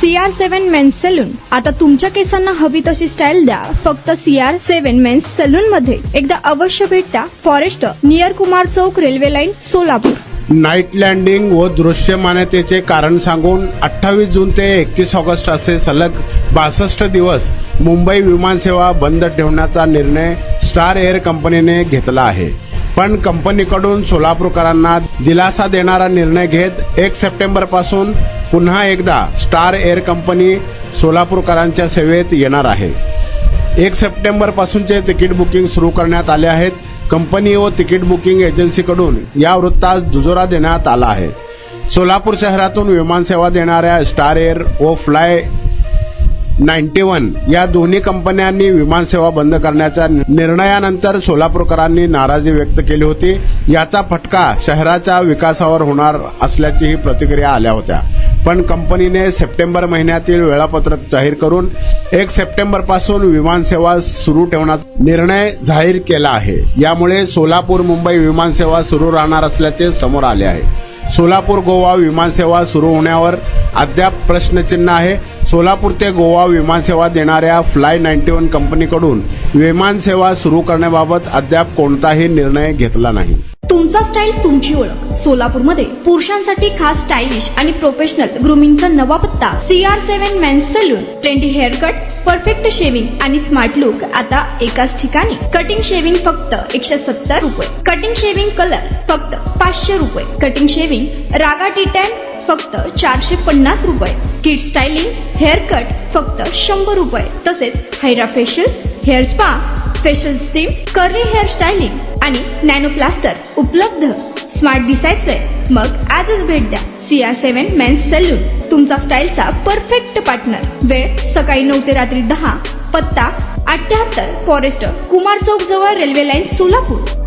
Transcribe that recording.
CR7 men's salon. आता तुमच्या केसांना हवी तशी स्टाईल द्या फक्त CR7 मेन्स सलून मध्ये. एकदा अवश्य भेट द्या. Forest near Kumar Chowk, railway line, Solapur. Night landing व दृश्यमानतेचे कारण सांगून 28 जून ते 31 ऑगस्ट असे सलग 62 दिवस मुंबई विमानसेवा बंद ठेवण्याचा निर्णय स्टार एअर कंपनीने घेतला आहे. पण कंपनीकडून सोलापूरकरांना दिलासा देणारा निर्णय घेत 1 सप्टेंबर पासून पुन्हा एकदा स्टार एअर कंपनी सोलापूरकरांच्या सेवेत येणार आहे. 1 सप्टेंबर पासूनचे तिकीट बुकिंग सुरू करण्यात आले आहेत. कंपनी व तिकीट बुकिंग एजन्सीकडून या वृत्तास दुजोरा देण्यात आला आहे. सोलापूर शहरातून विमानसेवा देणाऱ्या स्टार एअर व फ्लाय 91 या दोन्ही कंपन्यांनी विमानसेवा बंद करण्याच्या निर्णयानंतर सोलापूरकरांनी नाराजी व्यक्त केली होती. याचा फटका शहराच्या विकासावर होणार असल्याचीही प्रतिक्रिया आल्या होत्या. पण कंपनीने सप्टेंबर महिन्यातील वेळापत्रक जाहीर करून 1 सप्टेंबर पासून विमानसेवा सुरू ठेवण्याचा निर्णय जाहीर केला आहे. यामुळे सोलापूर मुंबई विमानसेवा सुरू राहणार असल्याचे समोर आले आहे. सोलापूर गोवा विमानसेवा सुरू होण्यावर अद्याप प्रश्नचिन्ह आहे. सोलापूर ते गोवा विमानसेवा देणाऱ्या फ्लाय 91 कंपनीकडून विमानसेवा सुरू करण्याबाबत अद्याप कोणताही निर्णय घेतला नाही. तुमचा स्टाईल तुमची ओळख. सोलापूरमध्ये पुरुषांसाठी खास स्टायलिश आणि प्रोफेशनल ग्रूमिंगचा नवा पत्ता CR7 men's salon. Trendy hair cut, perfect shaving आणि स्मार्ट लुक आता एकाच ठिकाणी. कटिंग शेविंग फक्त 170 रुपये. कटिंग शेविंग कलर फक्त 500 रुपये. कटिंग शेविंग रागा टी10 फक्त 450 रुपये. किड स्टायलिंग हेअर कट फक्त 100 रुपये. तसेच hydra facial, hair spa, facial steam, curly hair styling आणि नॅनो प्लास्टर उपलब्ध. स्मार्ट दिसायचंय मग आजच भेट द्या CR7 मेन्स सलून. तुमचा स्टाईलचा परफेक्ट पार्टनर. वेळ सकाळी 9 ते रात्री 10. पत्ता 78 फॉरेस्ट कुमार चौक जवळ, रेल्वे लाईन, सोलापूर.